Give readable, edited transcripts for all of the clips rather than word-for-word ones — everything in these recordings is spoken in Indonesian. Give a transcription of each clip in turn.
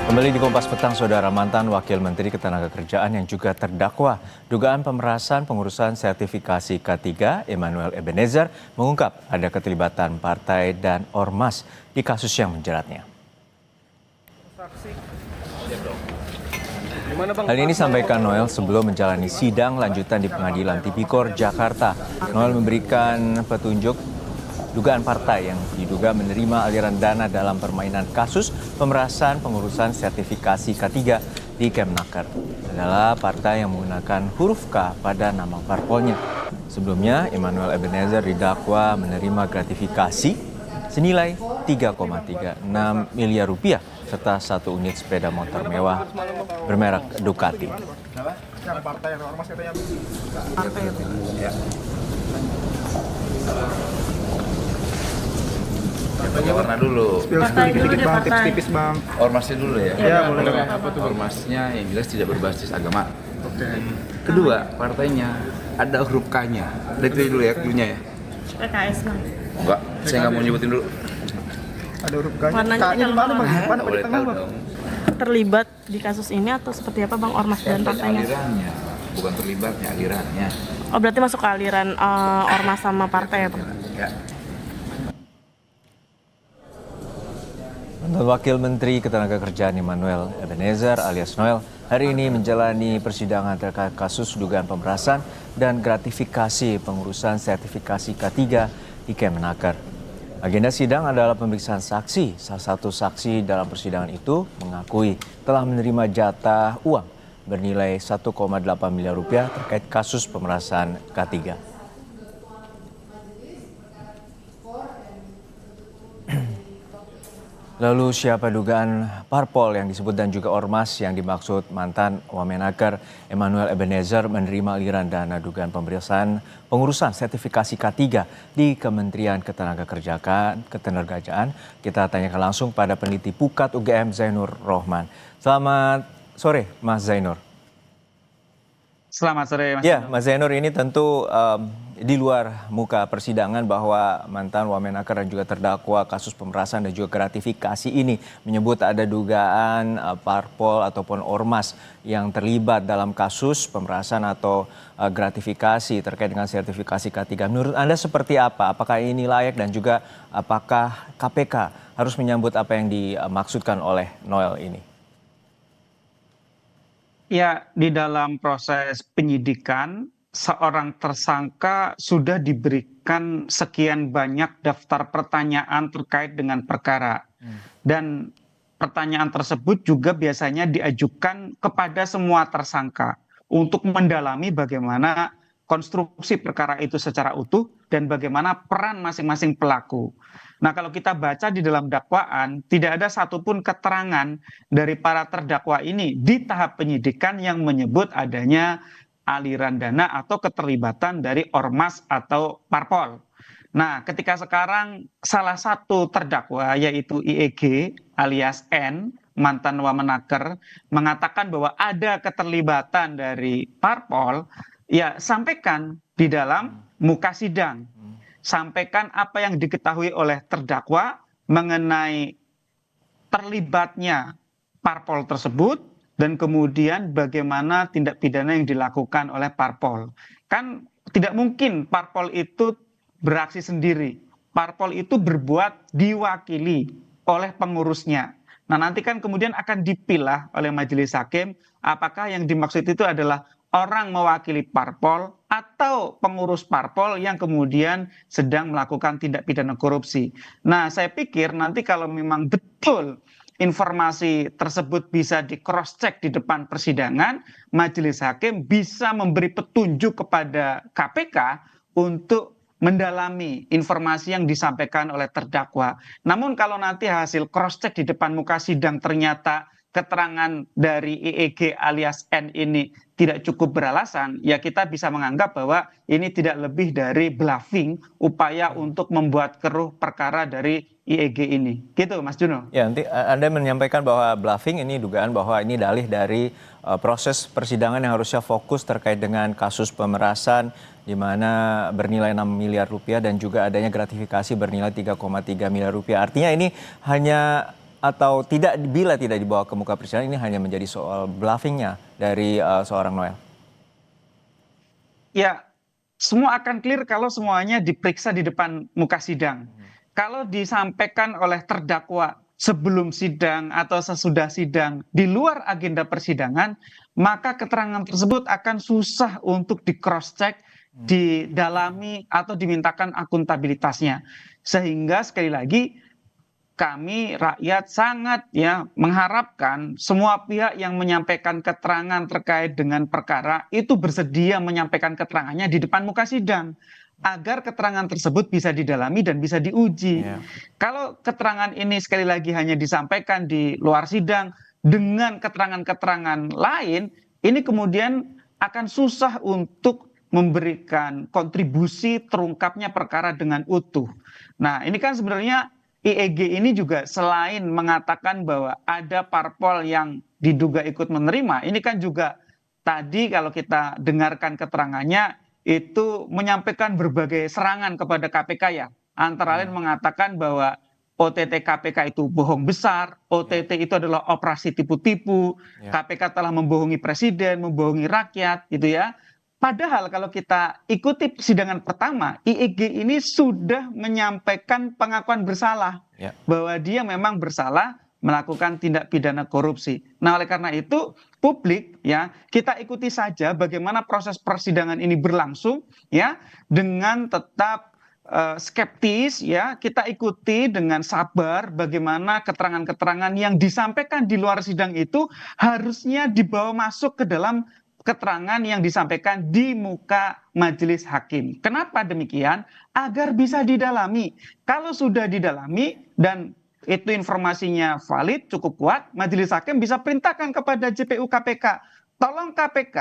Kembali di Kompas Petang, Saudara. Mantan Wakil Menteri Ketenagakerjaan yang juga terdakwa dugaan pemerasan pengurusan sertifikasi K3, Emmanuel Ebenezer, mengungkap ada keterlibatan partai dan ormas di kasus yang menjeratnya. Hal ini disampaikan Noel sebelum menjalani sidang lanjutan di Pengadilan Tipikor, Jakarta. Noel memberikan petunjuk dugaan partai yang diduga menerima aliran dana dalam permainan kasus pemerasan pengurusan sertifikasi K3 di Kemenaker adalah partai yang menggunakan huruf K pada nama parpolnya. Sebelumnya, Emmanuel Ebenezer didakwa menerima gratifikasi senilai 3,36 miliar rupiah serta 1 unit sepeda motor mewah bermerek Ducati. Warna dulu. Dikit-dikit bang, tipis-tipis bang. Ormasnya dulu ya? Ya boleh. Ormasnya yang jelas tidak berbasis agama. Oke. Kedua, partainya ada huruf K-nya. Lihat dulu ya, clue-nya ya. PKS bang. Enggak, saya nggak mau nyebutin dulu. Ada huruf K-nya. Warnanya K-nya di mana bang? Di mana? Di Boleh tengah tahu bang? dong. Terlibat di kasus ini atau seperti apa bang ormas dan partainya? Alirannya, bukan terlibatnya, alirannya. Oh berarti masuk ke aliran ormas sama partai ya bang? Ya. Mantan Wakil Menteri Ketenagakerjaan Emmanuel Ebenezer alias Noel hari ini menjalani persidangan terkait kasus dugaan pemerasan dan gratifikasi pengurusan sertifikasi K3 di Kemenaker. Agenda sidang adalah pemeriksaan saksi. Salah satu saksi dalam persidangan itu mengakui telah menerima jatah uang bernilai 1,8 miliar rupiah terkait kasus pemerasan K3. Lalu siapa dugaan parpol yang disebut dan juga ormas yang dimaksud mantan Wamenaker Emmanuel Ebenezer menerima aliran dana dugaan pemeriksaan pengurusan sertifikasi K3 di Kementerian Ketenagakerjaan? Kita tanyakan langsung pada peneliti Pukat UGM Zainur Rohman. Selamat sore Mas Zainur. Selamat sore Mas. Ya, Mas Zainur, ini tentu di luar muka persidangan bahwa mantan Wamenaker dan juga terdakwa kasus pemerasan dan juga gratifikasi ini menyebut ada dugaan parpol ataupun ormas yang terlibat dalam kasus pemerasan atau gratifikasi terkait dengan sertifikasi K3. Menurut Anda seperti apa? Apakah ini layak dan juga apakah KPK harus menyambut apa yang dimaksudkan oleh Noel ini? Ya, di dalam proses penyidikan, seorang tersangka sudah diberikan sekian banyak daftar pertanyaan terkait dengan perkara. Dan pertanyaan tersebut juga biasanya diajukan kepada semua tersangka untuk mendalami bagaimana konstruksi perkara itu secara utuh dan bagaimana peran masing-masing pelaku. Nah, kalau kita baca di dalam dakwaan, tidak ada satupun keterangan dari para terdakwa ini di tahap penyidikan yang menyebut adanya aliran dana atau keterlibatan dari ormas atau parpol. Nah, ketika sekarang salah satu terdakwa yaitu IEG alias N, mantan Wamenaker, mengatakan bahwa ada keterlibatan dari parpol, ya sampaikan di dalam muka sidang. Sampaikan apa yang diketahui oleh terdakwa mengenai terlibatnya parpol tersebut dan kemudian bagaimana tindak pidana yang dilakukan oleh parpol. Kan tidak mungkin parpol itu beraksi sendiri. Parpol itu berbuat diwakili oleh pengurusnya. Nah, nanti kan kemudian akan dipilah oleh majelis hakim apakah yang dimaksud itu adalah orang mewakili parpol atau pengurus parpol yang kemudian sedang melakukan tindak pidana korupsi. Nah, saya pikir nanti kalau memang betul informasi tersebut bisa di cross check di depan persidangan, majelis hakim bisa memberi petunjuk kepada KPK untuk mendalami informasi yang disampaikan oleh terdakwa. Namun kalau nanti hasil cross check di depan muka sidang ternyata keterangan dari IEG alias N ini tidak cukup beralasan, ya kita bisa menganggap bahwa ini tidak lebih dari bluffing, upaya untuk membuat keruh perkara dari IEG ini. Gitu Mas Juno. Ya, nanti Anda menyampaikan bahwa bluffing ini dugaan bahwa ini dalih dari proses persidangan yang harusnya fokus terkait dengan kasus pemerasan di mana bernilai 6 miliar rupiah dan juga adanya gratifikasi bernilai 3,3 miliar rupiah. Artinya ini hanya atau tidak, bila tidak dibawa ke muka persidangan, ini hanya menjadi soal bluffingnya dari seorang Noel? Ya, semua akan clear kalau semuanya diperiksa di depan muka sidang. Kalau disampaikan oleh terdakwa sebelum sidang atau sesudah sidang di luar agenda persidangan, maka keterangan tersebut akan susah untuk di cross check, didalami atau dimintakan akuntabilitasnya. Sehingga sekali lagi kami rakyat sangat mengharapkan semua pihak yang menyampaikan keterangan terkait dengan perkara itu bersedia menyampaikan keterangannya di depan muka sidang agar keterangan tersebut bisa didalami dan bisa diuji. Kalau keterangan ini sekali lagi hanya disampaikan di luar sidang dengan keterangan-keterangan lain, ini kemudian akan susah untuk memberikan kontribusi terungkapnya perkara dengan utuh. Nah, ini kan sebenarnya IEG ini juga selain mengatakan bahwa ada parpol yang diduga ikut menerima, ini kan juga tadi kalau kita dengarkan keterangannya itu menyampaikan berbagai serangan kepada KPK ya. Antara lain mengatakan bahwa OTT KPK itu bohong besar, OTT itu adalah operasi tipu-tipu, KPK telah membohongi presiden, membohongi rakyat gitu ya. Padahal kalau kita ikuti persidangan pertama, IEG ini sudah menyampaikan pengakuan bersalah, bahwa dia memang bersalah melakukan tindak pidana korupsi. Nah, oleh karena itu publik kita ikuti saja bagaimana proses persidangan ini berlangsung dengan tetap skeptis kita ikuti dengan sabar bagaimana keterangan-keterangan yang disampaikan di luar sidang itu harusnya dibawa masuk ke dalam keterangan yang disampaikan di muka majelis hakim. Kenapa demikian? Agar bisa didalami. Kalau sudah didalami dan itu informasinya valid, cukup kuat, majelis hakim bisa perintahkan kepada JPU KPK. Tolong KPK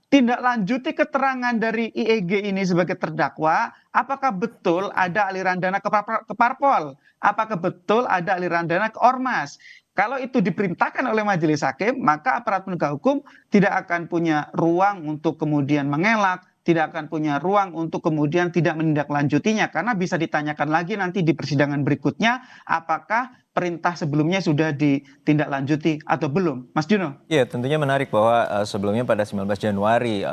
tindak lanjuti keterangan dari IEG ini sebagai terdakwa, apakah betul ada aliran dana ke parpol? Apakah betul ada aliran dana ke ormas? Kalau itu diperintahkan oleh majelis hakim, maka aparat penegak hukum tidak akan punya ruang untuk kemudian mengelak, tidak akan punya ruang untuk kemudian tidak menindaklanjutinya, karena bisa ditanyakan lagi nanti di persidangan berikutnya apakah perintah sebelumnya sudah ditindaklanjuti atau belum. Mas Juno? Ya, tentunya menarik bahwa sebelumnya pada 19 Januari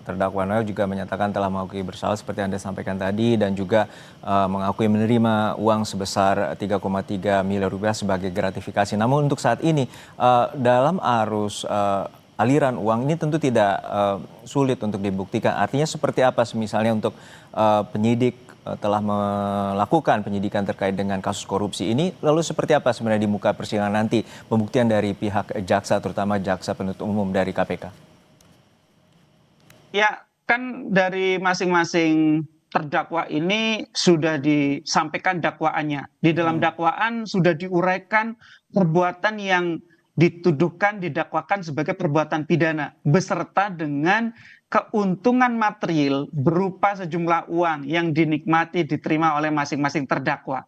terdakwa Noel juga menyatakan telah mengakui bersalah seperti Anda sampaikan tadi, dan juga mengakui menerima uang sebesar 3,3 miliar rupiah sebagai gratifikasi. Namun untuk saat ini dalam arus aliran uang ini tentu tidak sulit untuk dibuktikan. Artinya seperti apa misalnya untuk penyidik telah melakukan penyidikan terkait dengan kasus korupsi ini, lalu seperti apa sebenarnya di muka persidangan nanti pembuktian dari pihak jaksa, terutama jaksa penuntut umum dari KPK? Ya, kan dari masing-masing terdakwa ini sudah disampaikan dakwaannya. Di dalam dakwaan sudah diuraikan perbuatan yang dituduhkan, didakwakan sebagai perbuatan pidana beserta dengan keuntungan material berupa sejumlah uang yang dinikmati diterima oleh masing-masing terdakwa.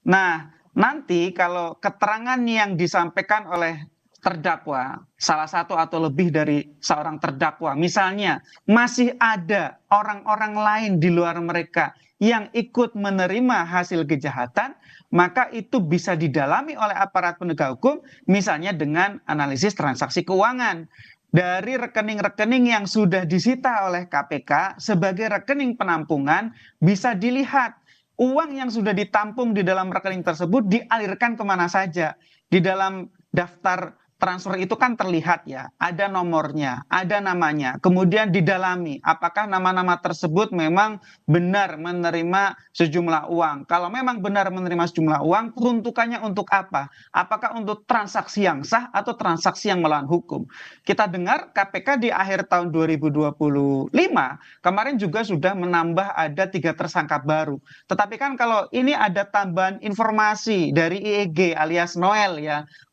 Nah, nanti kalau keterangan yang disampaikan oleh terdakwa, salah satu atau lebih dari seorang terdakwa, misalnya masih ada orang-orang lain di luar mereka yang ikut menerima hasil kejahatan, maka itu bisa didalami oleh aparat penegak hukum, misalnya dengan analisis transaksi keuangan. Dari rekening-rekening yang sudah disita oleh KPK sebagai rekening penampungan, bisa dilihat uang yang sudah ditampung di dalam rekening tersebut dialirkan kemana saja. Di dalam daftar transfer itu kan terlihat ada nomornya, ada namanya, kemudian didalami apakah nama-nama tersebut memang benar menerima sejumlah uang. Kalau memang benar menerima sejumlah uang, peruntukannya untuk apa? Apakah untuk transaksi yang sah atau transaksi yang melawan hukum? Kita dengar KPK di akhir tahun 2025 kemarin juga sudah menambah ada 3 tersangka baru. Tetapi kan kalau ini ada tambahan informasi dari IEG alias Noel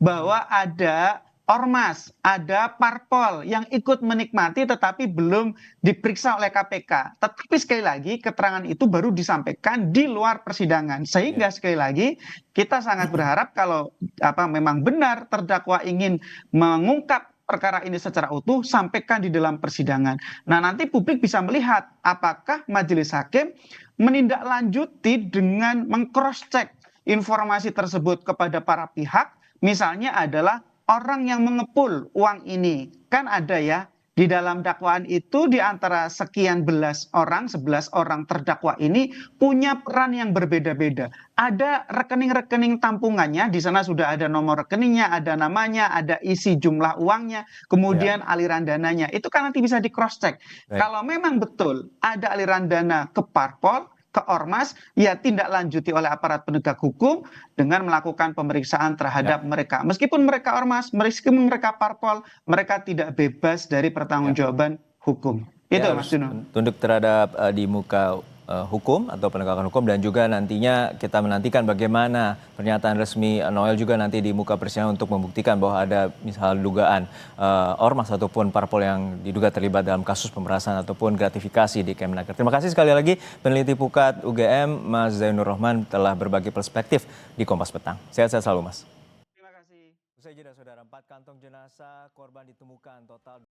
bahwa ada ormas, ada parpol yang ikut menikmati tetapi belum diperiksa oleh KPK. Tetapi sekali lagi keterangan itu baru disampaikan di luar persidangan. Sehingga sekali lagi kita sangat berharap kalau memang benar terdakwa ingin mengungkap perkara ini secara utuh, sampaikan di dalam persidangan. Nah, nanti publik bisa melihat apakah majelis hakim menindaklanjuti dengan meng-cross check informasi tersebut kepada para pihak, misalnya adalah orang yang mengepul uang ini. Kan ada ya, di dalam dakwaan itu di antara sekian belas orang, 11 orang terdakwa ini punya peran yang berbeda-beda. Ada rekening-rekening tampungannya, di sana sudah ada nomor rekeningnya, ada namanya, ada isi jumlah uangnya, kemudian aliran dananya. Itu kan nanti bisa di cross check. Baik. Kalau memang betul ada aliran dana ke parpol, ke ormas, ya tindak lanjuti oleh aparat penegak hukum dengan melakukan pemeriksaan terhadap mereka. Meskipun mereka ormas, meskipun mereka parpol, mereka tidak bebas dari pertanggungjawaban hukum. Itu Ya, Mas harus Juno. tunduk terhadap di muka hukum atau penegakan hukum, dan juga nantinya kita menantikan bagaimana pernyataan resmi Noel juga nanti di muka persidangan untuk membuktikan bahwa ada misal dugaan ormas ataupun parpol yang diduga terlibat dalam kasus pemerasan ataupun gratifikasi di Kemenaker. Terima kasih sekali lagi peneliti Pukat UGM Mas Zainur Rohman telah berbagi perspektif di Kompas Petang. Sehat-sehat selalu Mas. Terima kasih. Usai jeda saudara, 4 kantong jenazah korban ditemukan total.